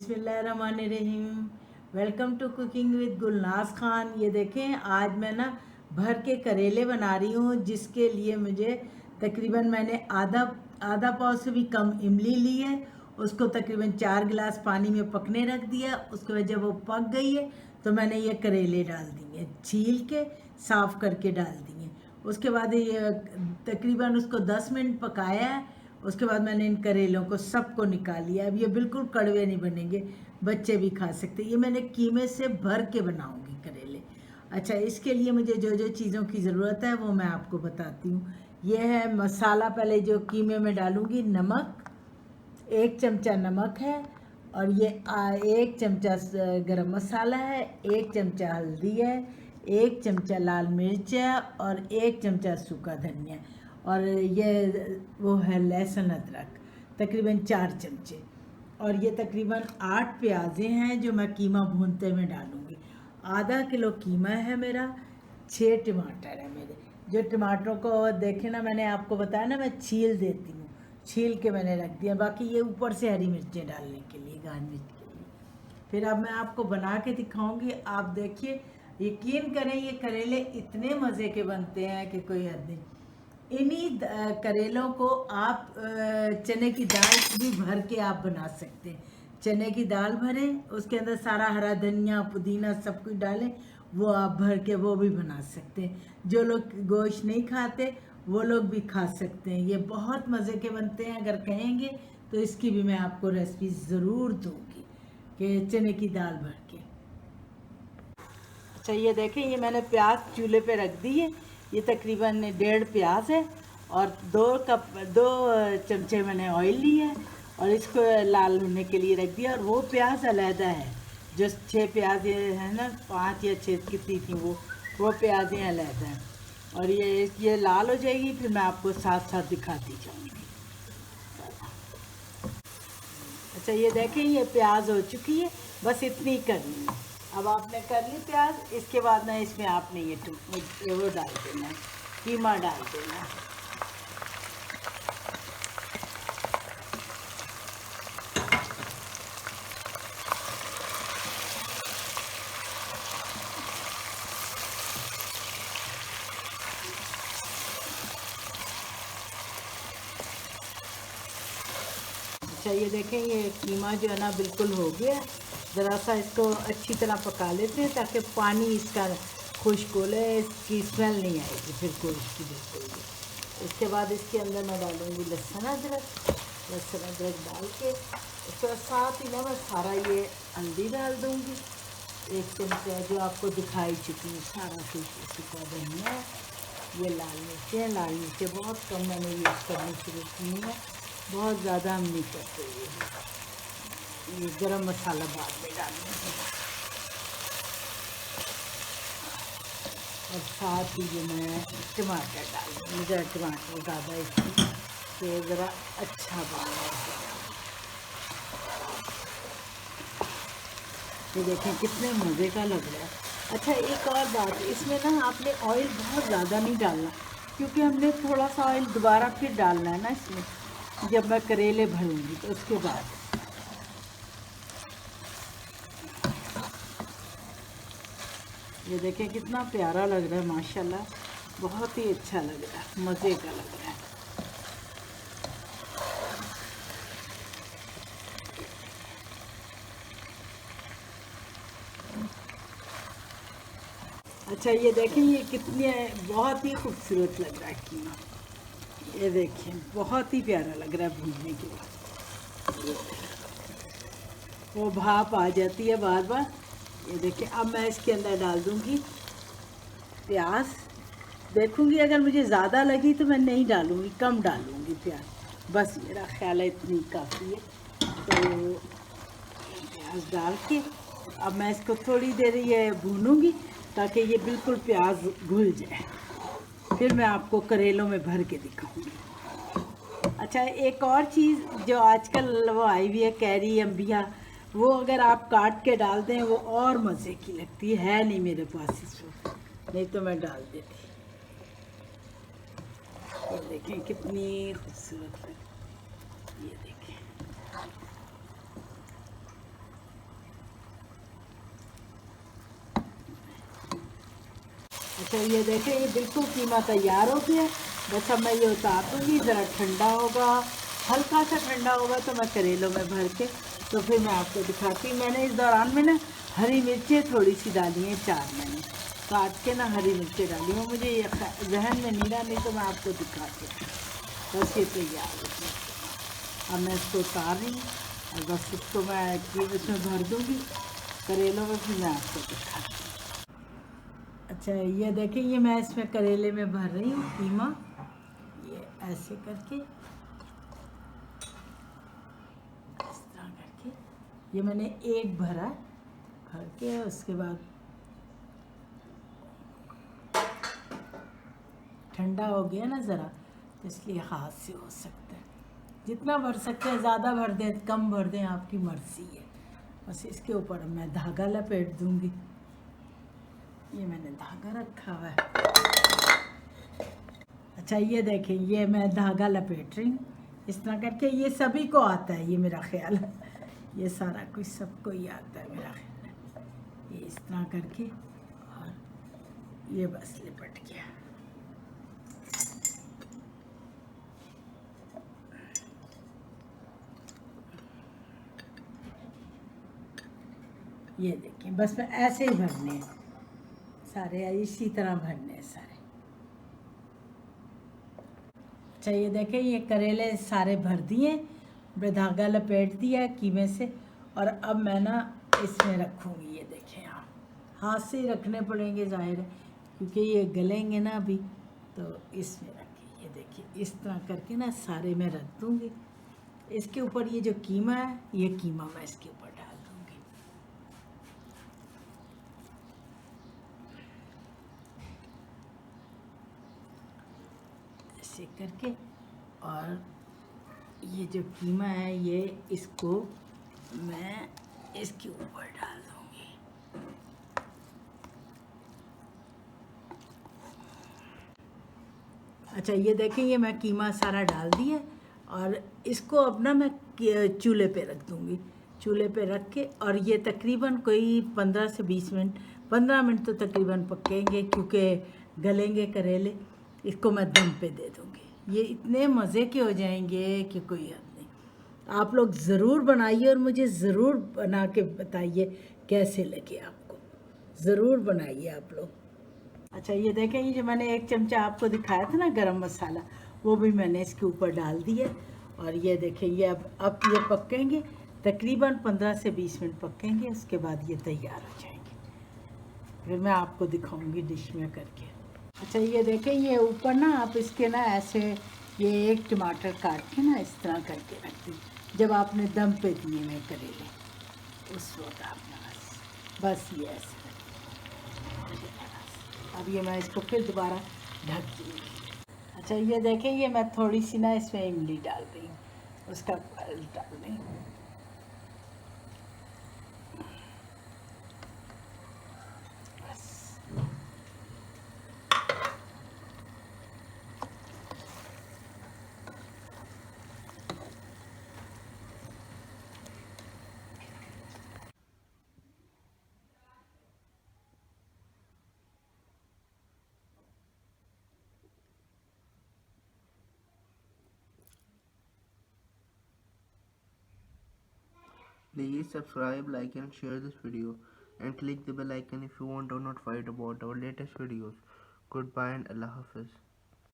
बिस्मिल्लाहिर्रहमानिर्रहीम। Welcome to cooking with Gulnaz Khan. ये देखें, आज मैं ना भर के करेले बना रही हूँ, जिसके लिए मुझे तकरीबन मैंने आधा पाव से भी कम इमली ली है। उसको तकरीबन 4 गिलास पानी में पकने रख दिया। उसके बाद जब वो पक गई है तो मैंने ये करेले डाल दिए, छील के साफ़ करके डाल दिए। उसके बाद ये तकरीबन उसको 10 मिनट पकाया है। उसके बाद मैंने इन करेलों को सबको निकाल लिया। अब ये बिल्कुल कड़वे नहीं बनेंगे, बच्चे भी खा सकते। ये मैंने कीमे से भर के बनाऊंगी करेले। अच्छा, इसके लिए मुझे जो जो चीज़ों की ज़रूरत है वो मैं आपको बताती हूँ। ये है मसाला। पहले जो कीमे में डालूँगी, नमक, 1 चमचा नमक है, और ये 1 चमचा गरम मसाला है, 1 चमचा हल्दी है, 1 चमचा लाल मिर्च है, और 1 चमचा सूखा धनिया, और ये वो है लहसुन अदरक, तकरीबन 4 चमचे। और ये तकरीबन 8 प्याज़ें हैं जो मैं कीमा भूनते में डालूँगी। आधा किलो कीमा है मेरा। 6 टमाटर है मेरे। जो टमाटरों को देखे ना, मैंने आपको बताया ना, मैं छील देती हूँ, छील के मैंने रख दिया। बाकी ये ऊपर से हरी मिर्चें डालने के लिए, गार्निश के लिए। फिर अब मैं आपको बना के दिखाऊंगी, आप देखिए। यकीन करें, ये करेले इतने मज़े के बनते हैं कि कोई हद नहीं। इन्हीं करेलों को आप चने की दाल भी भर के आप बना सकते हैं। चने की दाल भरें, उसके अंदर सारा हरा धनिया, पुदीना सब कुछ डालें, वो आप भर के वो भी बना सकते हैं। जो लोग गोश्त नहीं खाते वो लोग भी खा सकते हैं। ये बहुत मज़े के बनते हैं। अगर कहेंगे तो इसकी भी मैं आपको रेसिपी ज़रूर दूँगी, कि चने की दाल भर के। अच्छा, ये देखें, ये मैंने प्याज चूल्हे पे रख दी है। ये तकरीबन 1.5 प्याज है, और 2 चमचे मैंने ऑयल लिया है, और इसको लाल होने के लिए रख दिया। और वो प्याज अलहदा है, जो 6 प्याज ये है ना, 5 या 6 कितनी थी वो प्याज़ें अलहदा हैं। और ये लाल हो जाएगी, फिर मैं आपको साथ साथ दिखाती जाऊँगी। अच्छा, ये देखें, ये प्याज हो चुकी है, बस इतनी करनी है। अब आपने कर ली प्याज। इसके बाद ना इसमें आपने ये वो डाल देना है, कीमा डाल देना है। अच्छा, ये देखें, ये कीमा जो है ना बिल्कुल हो गया। ज़रा सा इसको अच्छी तरह पका लेते हैं, ताकि पानी इसका खुश्क हो ले, इसकी स्मेल नहीं आएगी फिर गोश्त की बिल्कुल भी। इसके बाद इसके अंदर मैं डालूँगी लहसुन अदरक डाल के। उसके बाद साथ ही ना मैं सारा ये हल्दी डाल दूँगी, 1 चमचा, जो आपको दिखाई चुकी है सारा कुछ। सूखा धनिया, ये लाल मिर्चें बहुत कम मैंने यूज़ करनी शुरू की है, बहुत ज़्यादा हम नहीं करते। ये गरम मसाला बाद में डालेंगे। और साथ ही जो मैं टमाटर डालूँगी, ज़रा टमाटर ज़्यादा इसकी, तो ज़रा अच्छा बनेगा। ये देखें कितने मज़े का लग रहा है। अच्छा, एक और बात, इसमें ना आपने ऑयल बहुत ज़्यादा नहीं डालना, क्योंकि हमने थोड़ा सा ऑयल दोबारा फिर डालना है ना इसमें, जब मैं करेले भरूंगी तो उसके बाद। ये देखें कितना प्यारा लग रहा है, माशाल्लाह, बहुत ही अच्छा लग रहा है, मज़े का लग रहा है। अच्छा, ये देखें, ये कितने बहुत ही खूबसूरत लग रहा है कीमा। ये देखें, बहुत ही प्यारा लग रहा है भूनने के बाद। वो भाप आ जाती है बार बार। ये देखिए, अब मैं इसके अंदर डाल दूँगी प्याज। देखूँगी, अगर मुझे ज़्यादा लगी तो मैं नहीं डालूँगी, कम डालूँगी प्याज। बस मेरा ख्याल है इतनी काफ़ी है। तो प्याज डाल के अब मैं इसको थोड़ी देर ये भूनूँगी, ताकि ये बिल्कुल प्याज घुल जाए। फिर मैं आपको करेलों में भर के दिखाऊँगी। अच्छा, एक और चीज़ जो आजकल वो आई हुई है, कैरी अम्बिया, वो अगर आप काट के डाल दें वो और मज़े की लगती है नहीं मेरे पास इस वक्त, नहीं तो मैं डाल देती। ये देखें कितनी खूबसूरत है। ये देखें, अच्छा ये देखें, ये बिल्कुल कीमा तैयार हो गया। बस अब मैं ये उतार दूँगी, ज़रा ठंडा होगा, हल्का सा ठंडा होगा तो मैं करेलों में भर के तो फिर मैं आपको दिखाती हूँ। मैंने इस दौरान में ना हरी मिर्चें थोड़ी सी डाली हैं, 4 मैंने काट के ना हरी मिर्चें डाली हैं। मुझे ये जहन में नहीं रहा, नहीं तो मैं आपको दिखाती हूँ। बस ये तैयार हो गया। अब मैं इसको उतार रही हूँ और बस इसको मैं इसमें भर दूँगी करेलों में, फिर मैं आपको दिखाती हूँ। अच्छा ये देखिए, ये मैं इसमें करेले में भर रही हूँ कीमा, ये ऐसे करके, इस तरह करके ये मैंने एक भरा, भर के उसके बाद ठंडा हो गया ना ज़रा, तो इसलिए हाथ से हो सकता है। जितना भर सकते हैं, ज़्यादा भर दें कम भर दें, आपकी मर्ज़ी है। बस इसके ऊपर मैं धागा लपेट दूँगी। ये मैंने धागा रखा हुआ है। अच्छा ये देखें, ये मैं धागा लपेट रही हूँ इस तरह करके। ये सभी को आता है, ये मेरा ख्याल है, ये सारा कुछ सबको ही आता है मेरा ख्याल है। ये इस तरह करके और ये बस लिपट गया। ये देखिए, बस मैं ऐसे ही भरने हैं सारे, इसी तरह भरने हैं सारे। अच्छा ये देखें, ये करेले सारे भर दिए, धागा लपेट दिया कीमे से, और अब मैं ना इसमें रखूँगी। ये देखें, आप हाथ से ही रखने पड़ेंगे ज़ाहिर है, क्योंकि ये गलेंगे ना अभी, तो इसमें रखिए। ये देखिए इस तरह करके ना सारे मैं रख दूँगी। इसके ऊपर ये जो कीमा है, ये कीमा मैं इसके ऊपर डाल दूँगी। ऐसे करके, और ये जो कीमा है, ये इसको मैं इसके ऊपर डाल दूँगी। अच्छा ये देखें, ये मैं कीमा सारा डाल दिया, और इसको अब ना मैं चूल्हे पे रख दूँगी। चूल्हे पे रख के, और ये तकरीबन कोई 15 से 20 मिनट, 15 मिनट तो तकरीबन पकेंगे, क्योंकि गलेंगे करेले। इसको मैं दम पे दे दूँगी। ये इतने मज़े के हो जाएंगे कि कोई हद नहीं। आप लोग ज़रूर बनाइए और मुझे ज़रूर बना के बताइए कैसे लगे आपको। ज़रूर बनाइए आप लोग। अच्छा ये देखें, ये जो मैंने 1 चमचा आपको दिखाया था ना गरम मसाला, वो भी मैंने इसके ऊपर डाल दिया। और ये देखें, ये अब ये पकेंगे तकरीबन 15 से 20 मिनट पकेंगे। उसके बाद ये तैयार हो जाएंगे, फिर मैं आपको दिखाऊंगी डिश में करके। अच्छा ये देखें, ये ऊपर ना आप इसके ना ऐसे, ये 1 टमाटर काट के ना इस तरह करके रख दी। जब आपने दम पे दिए में करेले, उस वक्त आपने बस ये ऐसे। अब ये मैं इसको फिर दोबारा ढक दूँगी। अच्छा ये देखें, ये मैं थोड़ी सी ना इसमें इमली डाल रही हूँ, उसका डाल रही हूँ। Please subscribe, like and share this video, and click the bell icon if you want to notified about our latest videos. Goodbye and Allah Hafiz.